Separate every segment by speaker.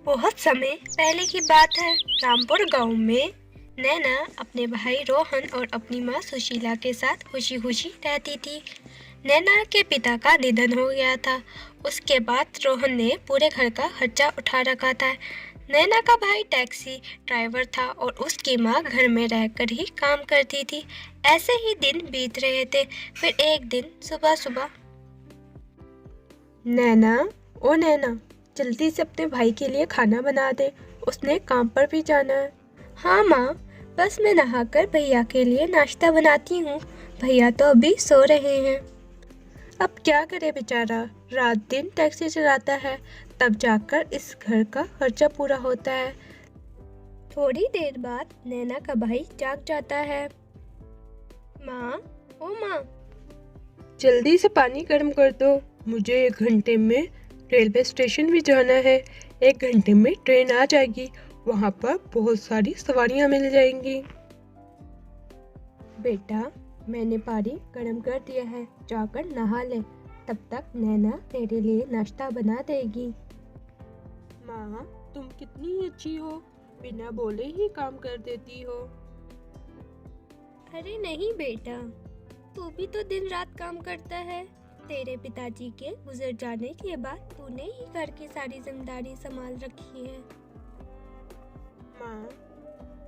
Speaker 1: बहुत समय पहले की बात है। रामपुर गांव में नैना अपने भाई रोहन और अपनी माँ सुशीला के साथ खुशी खुशी रहती थी। नैना के पिता का निधन हो गया था। उसके बाद रोहन ने पूरे घर का खर्चा उठा रखा था। नैना का भाई टैक्सी ड्राइवर था और उसकी माँ घर में रहकर ही काम करती थी। ऐसे ही दिन बीत रहे थे। फिर एक दिन सुबह सुबह
Speaker 2: नैना, ओ नैना, जल्दी से अपने भाई के लिए खाना बना दे, उसने काम पर भी जाना है।
Speaker 1: हाँ माँ, बस मैं नहाकर भैया के लिए नाश्ता बनाती हूँ। भैया तो अभी सो रहे हैं।
Speaker 2: अब क्या करे बेचारा, रात दिन टैक्सी चलाता है, तब जाकर इस घर का खर्चा पूरा होता है।
Speaker 1: थोड़ी देर बाद नैना का भाई जाग जाता है। माँ, ओ माँ,
Speaker 2: जल्दी से पानी गर्म कर दो, मुझे 1 घंटे में रेलवे स्टेशन भी जाना है। 1 घंटे में ट्रेन आ जाएगी, वहाँ पर बहुत सारी सवारियाँ मिल जाएंगी। बेटा, मैंने पानी गर्म कर दिया है, जाकर नहा ले, तब तक नैना तेरे लिए नाश्ता बना देगी। माँ, तुम कितनी अच्छी हो, बिना बोले ही काम कर देती हो।
Speaker 1: अरे नहीं बेटा, तू भी तो दिन रात काम करता है। तेरे पिताजी के गुजर जाने के बाद तूने ही घर की सारी जिम्मेदारी संभाल रखी है।
Speaker 2: माँ,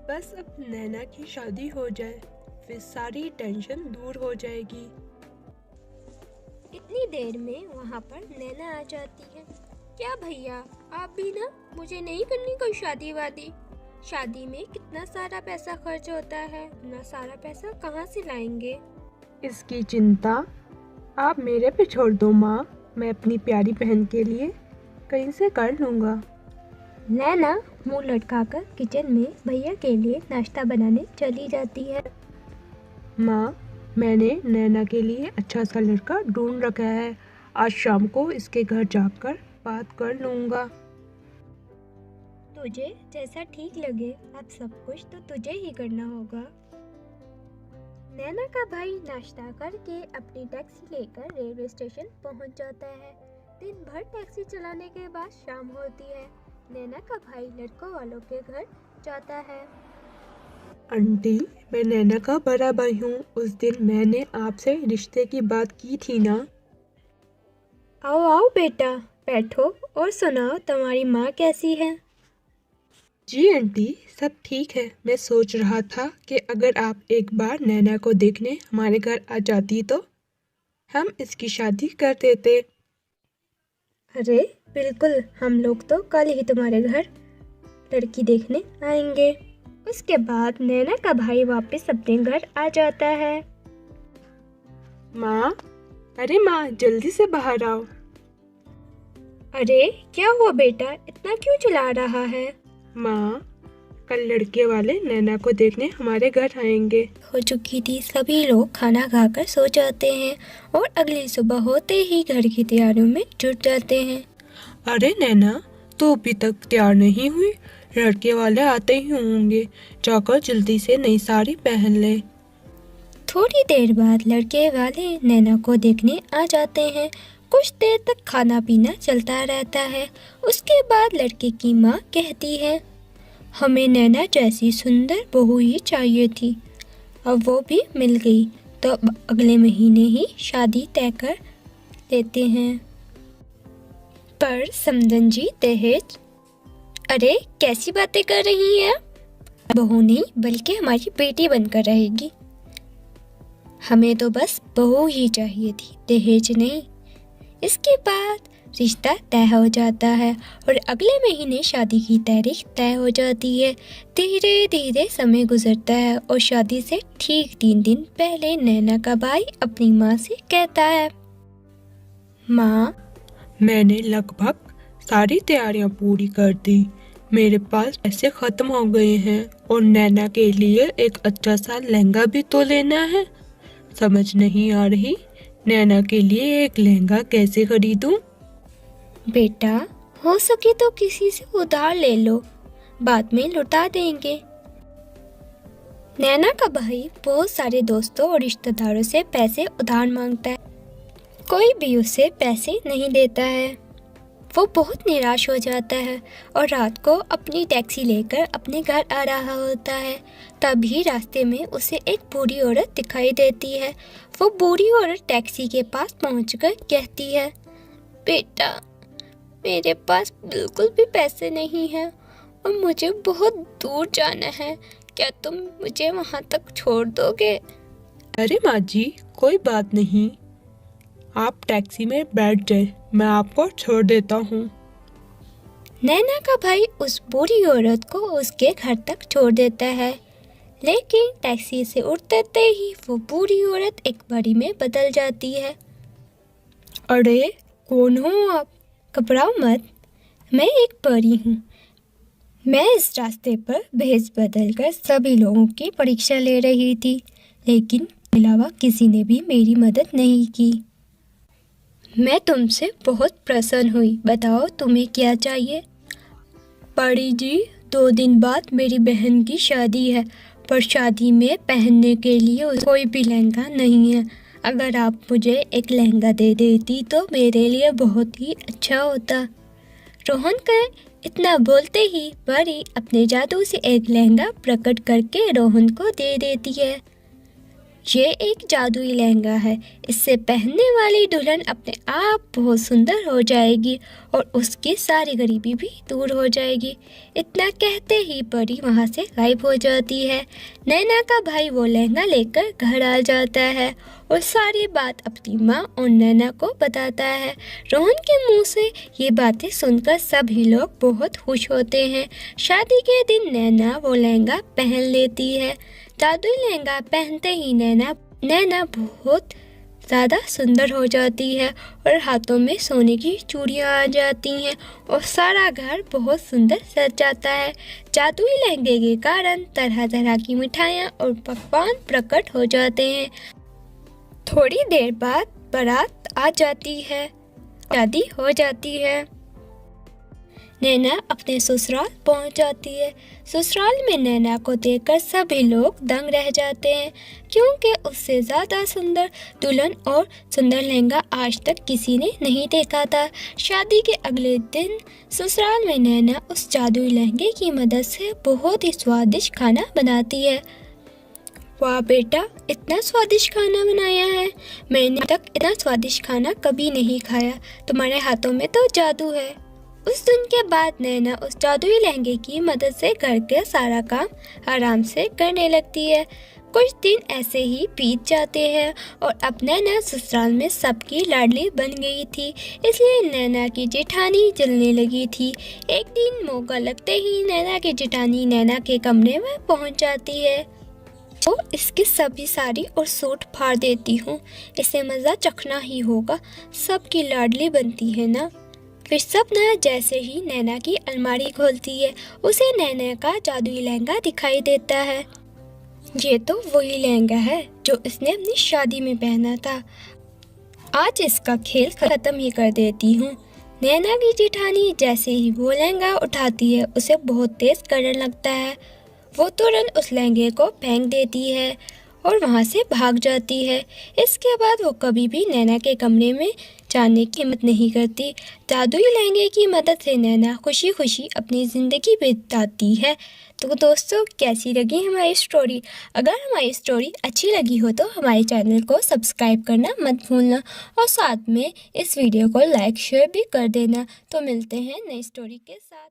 Speaker 2: बस अब नैना की शादी हो जाए, फिर सारी टेंशन दूर हो जाएगी।
Speaker 1: इतनी देर में वहाँ पर नैना आ जाती है। क्या भैया, आप भी ना, मुझे नहीं करनी कोई शादी वादी। शादी में कितना सारा पैसा खर्च होता है, इतना सारा पैसा कहाँ से लाएंगे।
Speaker 2: इसकी चिंता आप मेरे पे छोड़ दो माँ, मैं अपनी प्यारी बहन के लिए कहीं से कर लूँगा।
Speaker 1: नैना मुंह लटकाकर किचन में भैया के लिए नाश्ता बनाने चली जाती है।
Speaker 2: माँ, मैंने नैना के लिए अच्छा सा लड़का ढूंढ रखा है, आज शाम को इसके घर जाकर बात कर लूँगा।
Speaker 1: तुझे जैसा ठीक लगे, अब सब कुछ तो तुझे ही करना होगा। नैना का भाई नाश्ता करके अपनी टैक्सी लेकर रेलवे स्टेशन पहुंच जाता है। दिन भर टैक्सी चलाने के बाद शाम होती है। नैना का भाई लड़कों वालों के घर जाता है।
Speaker 2: आंटी, मैं नैना का बड़ा भाई हूँ, उस दिन मैंने आपसे रिश्ते की बात की थी ना।
Speaker 1: आओ आओ बेटा, बैठो और सुनाओ, तुम्हारी माँ कैसी है।
Speaker 2: जी आंटी, सब ठीक है। मैं सोच रहा था कि अगर आप एक बार नैना को देखने हमारे घर आ जाती तो हम इसकी शादी कर देते।
Speaker 1: अरे बिल्कुल, हम लोग तो कल ही तुम्हारे घर लड़की देखने आएंगे। उसके बाद नैना का भाई वापस अपने घर आ जाता है।
Speaker 2: माँ, अरे माँ, जल्दी से बाहर आओ।
Speaker 1: अरे क्या हुआ बेटा, इतना क्यों चिल्ला रहा है।
Speaker 2: माँ, कल लड़के वाले नैना को देखने हमारे घर आएंगे।
Speaker 1: हो चुकी थी, सभी लोग खाना खाकर सो जाते हैं और अगली सुबह होते ही घर की तैयारियों में जुट जाते हैं।
Speaker 2: अरे नैना, तो अभी तक तैयार नहीं हुई, लड़के वाले आते ही होंगे, जाकर जल्दी से नई साड़ी पहन ले।
Speaker 1: थोड़ी देर बाद लड़के वाले नैना को देखने आ जाते हैं। कुछ देर तक खाना पीना चलता रहता है। उसके बाद लड़के की माँ कहती है, हमें नैना जैसी सुंदर बहू ही चाहिए थी, अब वो भी मिल गई, तो अब अगले महीने ही शादी तय कर लेते हैं। पर समधन जी दहेज, अरे कैसी बातें कर रही हैं। बहू नहीं बल्कि हमारी बेटी बनकर रहेगी। हमें तो बस बहू ही चाहिए थी, दहेज नहीं। इसके बाद रिश्ता तय हो जाता है और अगले महीने शादी की तारीख तय हो जाती है। धीरे धीरे समय गुजरता है और शादी से ठीक 3 दिन पहले नैना का भाई अपनी माँ से कहता है, माँ,
Speaker 2: मैंने लगभग सारी तैयारियां पूरी कर दी, मेरे पास पैसे खत्म हो गए हैं और नैना के लिए एक अच्छा सा लहंगा भी तो लेना है। समझ नहीं आ रही, नैना के लिए एक लहंगा कैसे खरीदूं?
Speaker 1: बेटा, हो सके तो किसी से उधार ले लो, बाद में लौटा देंगे। नैना का भाई बहुत सारे दोस्तों और रिश्तेदारों से पैसे उधार मांगता है, कोई भी उसे पैसे नहीं देता है। वो बहुत निराश हो जाता है और रात को अपनी टैक्सी लेकर अपने घर आ रहा होता है। तभी रास्ते में उसे एक बूढ़ी औरत दिखाई देती है। वो बूढ़ी औरत टैक्सी के पास पहुंचकर कहती है, बेटा, मेरे पास बिल्कुल भी पैसे नहीं हैं और मुझे बहुत दूर जाना है। क्या तुम मुझे वहाँ तक छोड़ दोगे?
Speaker 2: अरे माँ जी, कोई बात नहीं, आप टैक्सी में बैठ जाए, मैं आपको छोड़ देता हूँ।
Speaker 1: नैना का भाई उस बूढ़ी औरत को उसके घर तक छोड़ देता है, लेकिन टैक्सी से उतरते ही वो बूढ़ी औरत एक परी में बदल जाती है। अरे, कौन हो आप? घबराओ मत, मैं एक परी हूँ। मैं इस रास्ते पर भेष बदलकर सभी लोगों की परीक्षा ले रही थी, लेकिन अलावा किसी ने भी मेरी मदद नहीं की। मैं तुमसे बहुत प्रसन्न हुई। बताओ तुम्हें क्या चाहिए? परी जी, 2 दिन बाद मेरी बहन की शादी है, पर शादी में पहनने के लिए कोई भी लहंगा नहीं है। अगर आप मुझे एक लहंगा दे देती तो मेरे लिए बहुत ही अच्छा होता। रोहन का इतना बोलते ही परी अपने जादू से एक लहंगा प्रकट करके रोहन को दे देती है। ये एक जादुई लहंगा है, इससे पहनने वाली दुल्हन अपने आप बहुत सुंदर हो जाएगी और उसकी सारी गरीबी भी दूर हो जाएगी। इतना कहते ही परी वहाँ से गायब हो जाती है। नैना का भाई वो लहंगा लेकर घर आ जाता है और सारी बात अपनी माँ और नैना को बताता है। रोहन के मुंह से ये बातें सुनकर सभी लोग बहुत खुश होते हैं। शादी के दिन नैना वो लहंगा पहन लेती है। जादुई लहंगा पहनते ही नैना बहुत ज़्यादा सुंदर हो जाती है और हाथों में सोने की चूड़ियाँ आ जाती हैं और सारा घर बहुत सुंदर सज जाता है। जादुई लहंगे के कारण तरह तरह की मिठाइयाँ और पकवान प्रकट हो जाते हैं। थोड़ी देर बाद बारात आ जाती है, शादी हो जाती है। नैना अपने ससुराल पहुंच जाती है। ससुराल में नैना को देखकर सभी लोग दंग रह जाते हैं, क्योंकि उससे ज़्यादा सुंदर दुल्हन और सुंदर लहंगा आज तक किसी ने नहीं देखा था। शादी के अगले दिन ससुराल में नैना उस जादुई लहंगे की मदद से बहुत ही स्वादिष्ट खाना बनाती है। वाह बेटा, इतना स्वादिष्ट खाना बनाया है, मैंने तक इतना स्वादिष्ट खाना कभी नहीं खाया। तुम्हारे हाथों में तो जादू है। उस दिन के बाद नैना उस जादुई लहंगे की मदद से घर के सारा काम आराम से करने लगती है। कुछ दिन ऐसे ही बीत जाते हैं और अब नैना ससुराल में सबकी लाडली बन गई थी, इसलिए नैना की जेठानी जलने लगी थी। एक दिन मौका लगते ही नैना की जेठानी नैना के कमरे में पहुंच जाती है। तो इसकी सभी साड़ी और सूट फाड़ देती हूँ, इसे मज़ा चखना ही होगा, सबकी लाडली बनती है ना। फिर सपना जैसे ही नैना की अलमारी खोलती है, उसे नैना का जादुई लहंगा दिखाई देता है। ये तो वही लहंगा है जो इसने अपनी शादी में पहना था। आज इसका खेल खत्म ही कर देती हूँ। नैना की जेठानी जैसे ही वो लहंगा उठाती है, उसे बहुत तेज करने लगता है। वो तुरंत उस लहंगे को फेंक देती है और वहाँ से भाग जाती है। इसके बाद वो कभी भी नैना के कमरे में जाने की हिम्मत नहीं करती। जादुई लहंगे की मदद से नैना खुशी खुशी अपनी ज़िंदगी बिताती है। तो दोस्तों, कैसी लगी हमारी स्टोरी? अगर हमारी स्टोरी अच्छी लगी हो तो हमारे चैनल को सब्सक्राइब करना मत भूलना और साथ में इस वीडियो को लाइक शेयर भी कर देना। तो मिलते हैं नई स्टोरी के साथ।